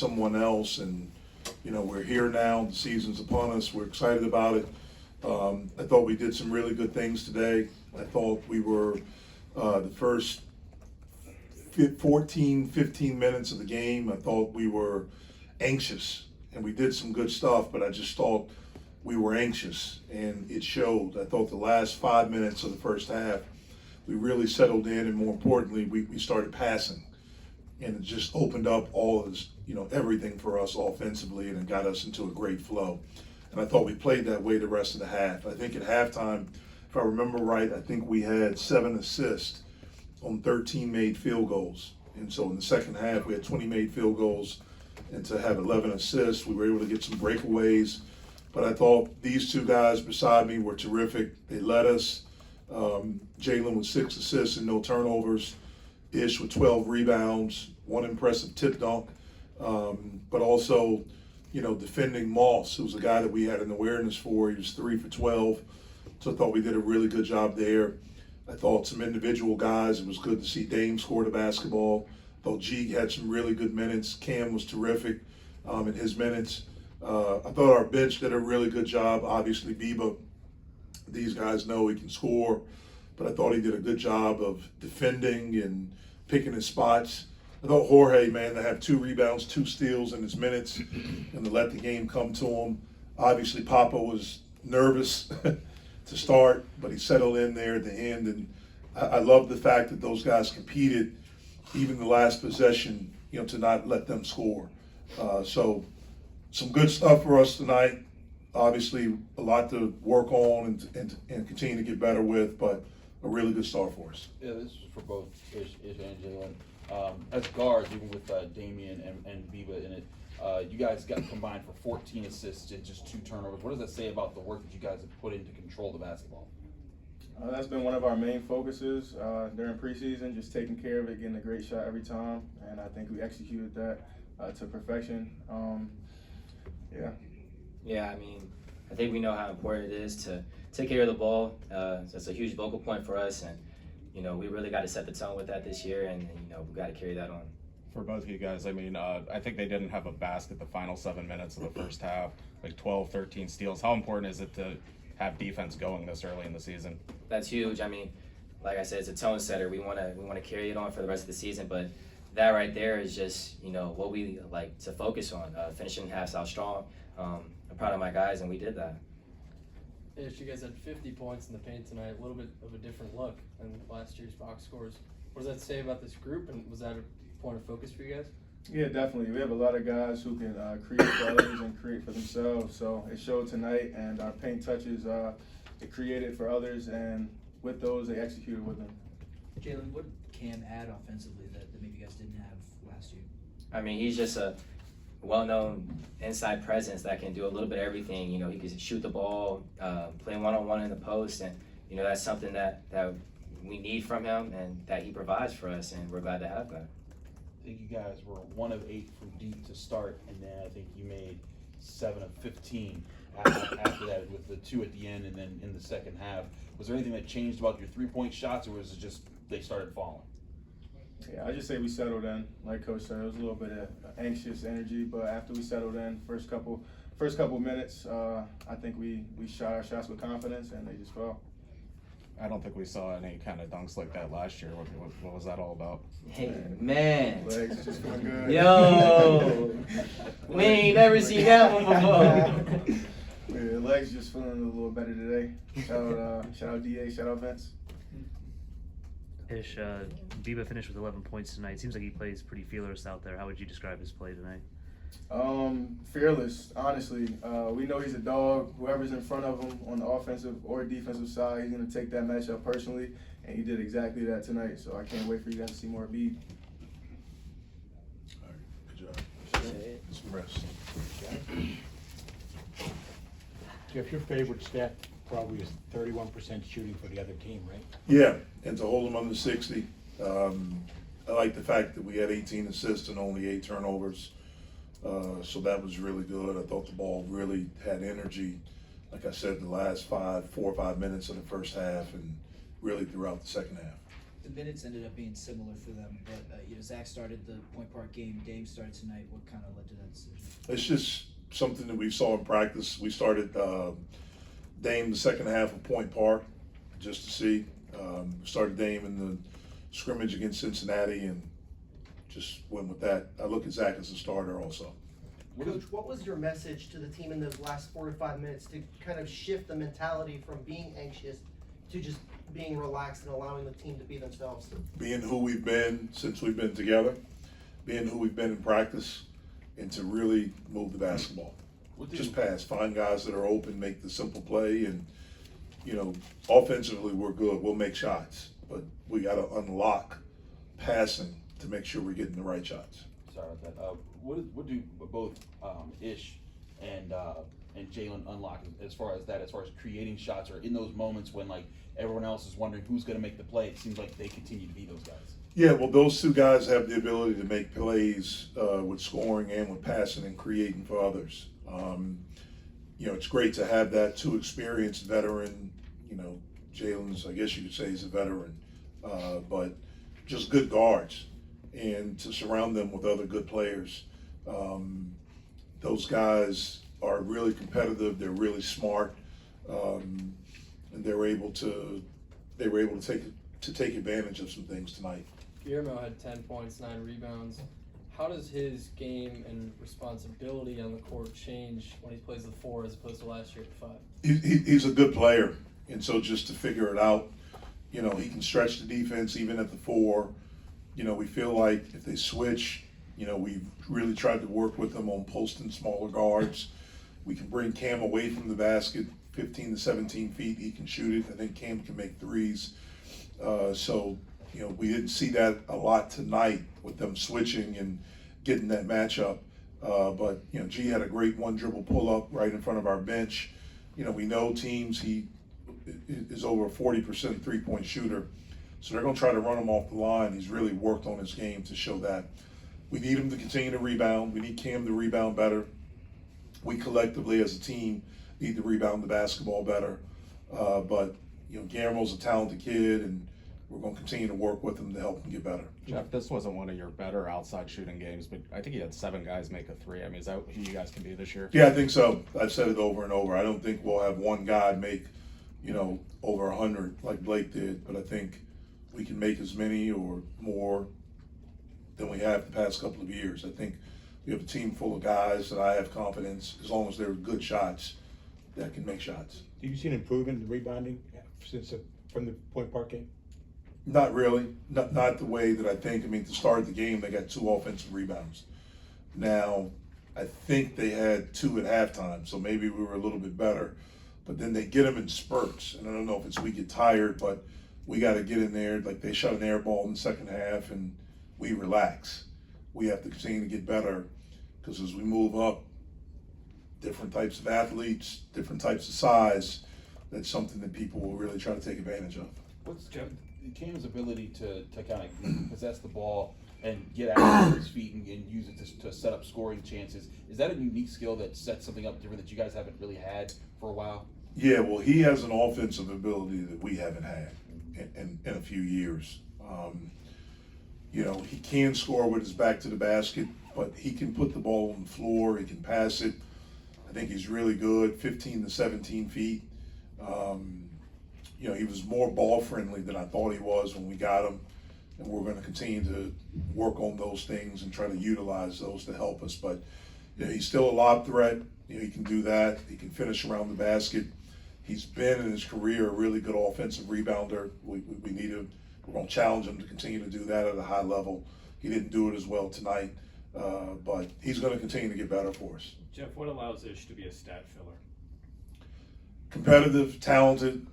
someone else, and we're here now. The season's upon us. We're excited about it. I thought we did some really good things today. I thought we were the first 14, 15 minutes of the game, I thought we were anxious, and we did some good stuff, but I just thought we were anxious, and it showed. I thought the last 5 minutes of the first half, we really settled in, and more importantly, we started passing, and it just opened up all of this, everything for us offensively, and it got us into a great flow. And I thought we played that way the rest of the half. I think at halftime, if I remember right, I think we had 7 assists on 13 made field goals. And so in the second half, we had 20 made field goals, and to have 11 assists, we were able to get some breakaways. But I thought these two guys beside me were terrific. They led us. Jaland with 6 assists and no turnovers. Ish with 12 rebounds, 1 impressive tip dunk. But also, defending Moss, who's a guy that we had an awareness for. He was 3 for 12. So I thought we did a really good job there. I thought some individual guys, it was good to see Dame score the basketball. I thought G had some really good minutes. Cam was terrific in his minutes. I thought our bench did a really good job. Obviously, Biba, these guys know he can score, but I thought he did a good job of defending and picking his spots. I thought Jorge, man, to have 2 rebounds, 2 steals in his minutes and to let the game come to him. Obviously, Papa was nervous to start, but he settled in there at the end, and I love the fact that those guys competed, even the last possession, to not let them score. So some good stuff for us tonight. Obviously, a lot to work on and continue to get better with, but a really good start for us. Yeah, this is for both Ish and Jaland. As guards, even with Damian and Biba in it, you guys got combined for 14 assists and just 2 turnovers. What does that say about the work that you guys have put in to control the basketball? That's been one of our main focuses during preseason, just taking care of it, getting a great shot every time, and I think we executed that to perfection. Yeah, I think we know how important it is to take care of the ball. That's a huge vocal point for us, and we really got to set the tone with that this year, and we got to carry that on. For both of you guys, I think they didn't have a basket the final 7 minutes of the first half, like 12, 13 steals. How important is it to have defense going this early in the season? That's huge. Like I said, it's a tone setter. We want to carry it on for the rest of the season, but that right there is just what we like to focus on. Finishing halves out strong. I'm proud of my guys, and we did that. Ish, you guys had 50 points in the paint tonight, a little bit of a different look than last year's box scores. What does that say about this group, and was that a point of focus for you guys? Yeah, definitely. We have a lot of guys who can create for others and create for themselves. So it showed tonight, and our paint touches, they created for others, and with those, they executed with them. Jaland, what did Cam add offensively that maybe you guys didn't have last year? He's just a well-known inside presence that can do a little bit of everything. He can shoot the ball, play one-on-one in the post, and that's something that we need from him and that he provides for us, and we're glad to have that. I think you guys were 1 of 8 from deep to start, and then I think you made 7 of 15 after that, with the 2 at the end and then in the second half. Was there anything that changed about your 3-point shots, or was it just they started falling? Yeah, I just say we settled in. Like Coach said, it was a little bit of anxious energy, but after we settled in, first couple minutes, I think we shot our shots with confidence, and they just fell. I don't think we saw any kind of dunks like that last year. What was that all about? Hey, man. Legs just feeling good. Yo, we ain't never seen that one before. Yeah, legs just feeling a little better today. Shout out DA, shout out Vince. Ish, Biba finished with 11 points tonight. Seems like he plays pretty fearless out there. How would you describe his play tonight? Fearless, honestly. We know he's a dog. Whoever's in front of him on the offensive or defensive side, he's going to take that matchup personally, and he did exactly that tonight. So I can't wait for you guys to see more Bib. All right, good job. Some rest. Jeff, your favorite stat probably is 31% shooting for the other team, right? Yeah, and to hold them under 60. I like the fact that we had 18 assists and only 8 turnovers. So that was really good. I thought the ball really had energy, like I said, the last 4 or 5 minutes of the first half and really throughout the second half. the minutes ended up being similar for them, but Zach started the Point Park game, Dame started tonight. What kind of led to that decision? It's just something that we saw in practice. We started Dame the second half of Point Park just to see. Started Dame in the scrimmage against Cincinnati and just went with that. I look at Zach as a starter also. Coach, what was your message to the team in those last 4 to 5 minutes to kind of shift the mentality from being anxious to just being relaxed and allowing the team to be themselves? Being who we've been since we've been together, being who we've been in practice, and to really move the basketball. Just pass, find guys that are open, make the simple play, and offensively we're good. We'll make shots, but we got to unlock passing to make sure we're getting the right shots. Sorry about that. What do both Ish and Jaland unlock as far as creating shots, or in those moments when like everyone else is wondering who's going to make the play? It seems like they continue to be those guys. Yeah, well, those two guys have the ability to make plays with scoring and with passing and creating for others. It's great to have that two experienced veteran. Jalen's, I guess you could say, he's a veteran, but just good guards, and to surround them with other good players. Those guys are really competitive. They're really smart, and they were able to take advantage of some things tonight. Guillermo had 10 points, 9 rebounds. How does his game and responsibility on the court change when he plays the 4 as opposed to last year at the 5? He's a good player, and so just to figure it out, he can stretch the defense even at the 4. We feel like if they switch, we've really tried to work with them on posting smaller guards. We can bring Cam away from the basket 15 to 17 feet. He can shoot it. I think Cam can make threes. We didn't see that a lot tonight with them switching and getting that matchup. But G had a great one dribble pull up right in front of our bench. We know teams, he is over a 40% 3-point shooter. So they're going to try to run him off the line. He's really worked on his game to show that. We need him to continue to rebound. We need Cam to rebound better. We collectively as a team need to rebound the basketball better. But Guillermo's a talented kid, and we're going to continue to work with him to help him get better. Jeff, this wasn't one of your better outside shooting games, but I think you had 7 guys make a 3. I mean, is that who you guys can be this year? Yeah, I think so. I've said it over and over. I don't think we'll have one guy make, over 100 like Blake did, but I think we can make as many or more than we have the past couple of years. I think we have a team full of guys that I have confidence, as long as they're good shots, that can make shots. Do you see an improvement in rebounding from the Point Park game? Not really. Not the way that I think. I mean, to start the game, they got 2 offensive rebounds. Now, I think they had 2 at halftime, so maybe we were a little bit better. But then they get them in spurts, and I don't know if it's we get tired, but we got to get in there. Like, they shot an air ball in the second half, and we relax. We have to continue to get better, because as we move up, different types of athletes, different types of size, that's something that people will really try to take advantage of. What's Cam's ability to kind of possess the ball and get out of his feet and use it to set up scoring chances? Is that a unique skill that sets something up different that you guys haven't really had for a while? Yeah, well, he has an offensive ability that we haven't had in a few years. He can score with his back to the basket, but he can put the ball on the floor. He can pass it. I think he's really good, 15 to 17 feet. He was more ball friendly than I thought he was when we got him, and we're going to continue to work on those things and try to utilize those to help us. But he's still a lob threat. He can do that. He can finish around the basket. He's been in his career a really good offensive rebounder. We need him. We're going to challenge him to continue to do that at a high level. He didn't do it as well tonight, but he's going to continue to get better for us. Jeff, what allows Ish to be a stat filler? Competitive, talented,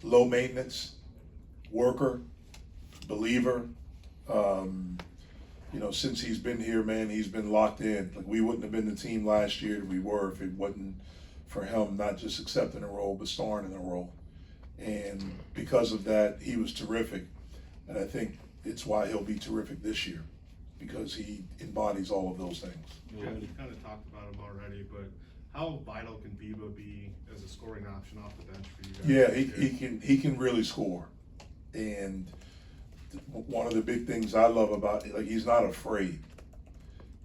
low maintenance, worker, believer. Since he's been here, man, he's been locked in. Like, we wouldn't have been the team last year that we were if it wasn't for him not just accepting a role, but starring in a role. And because of that, he was terrific. And I think it's why he'll be terrific this year, because he embodies all of those things. Yeah, you kind of talked about him already, but How vital can Biba be as a scoring option off the bench for you guys? Yeah, he can really score, and one of the big things I love about it, like, he's not afraid,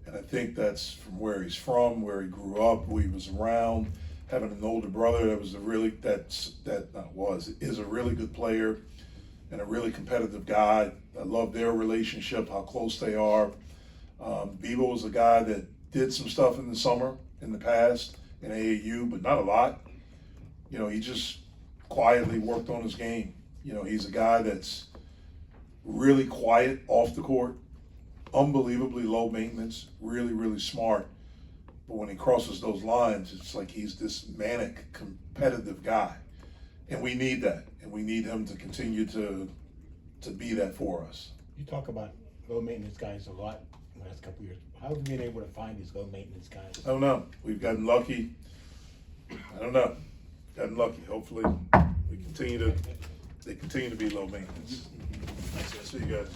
and I think that's from where he's from, where he grew up, who he was around. Having an older brother that was is a really good player and a really competitive guy. I love their relationship, how close they are. Biba was a guy that did some stuff in the summer, in the past, in AAU, but not a lot. You know, he just quietly worked on his game. You know, he's a guy that's really quiet off the court, unbelievably low maintenance, really, really smart. But when he crosses those lines, it's like he's this manic, competitive guy. And we need that. And we need him to continue to be that for us. You talk about low maintenance guys a lot in the last couple of years. How have you been able to find these low maintenance guys? I don't know. We've gotten lucky. I don't know. Gotten lucky. Hopefully they continue to be low maintenance. Thanks, guys. See you guys.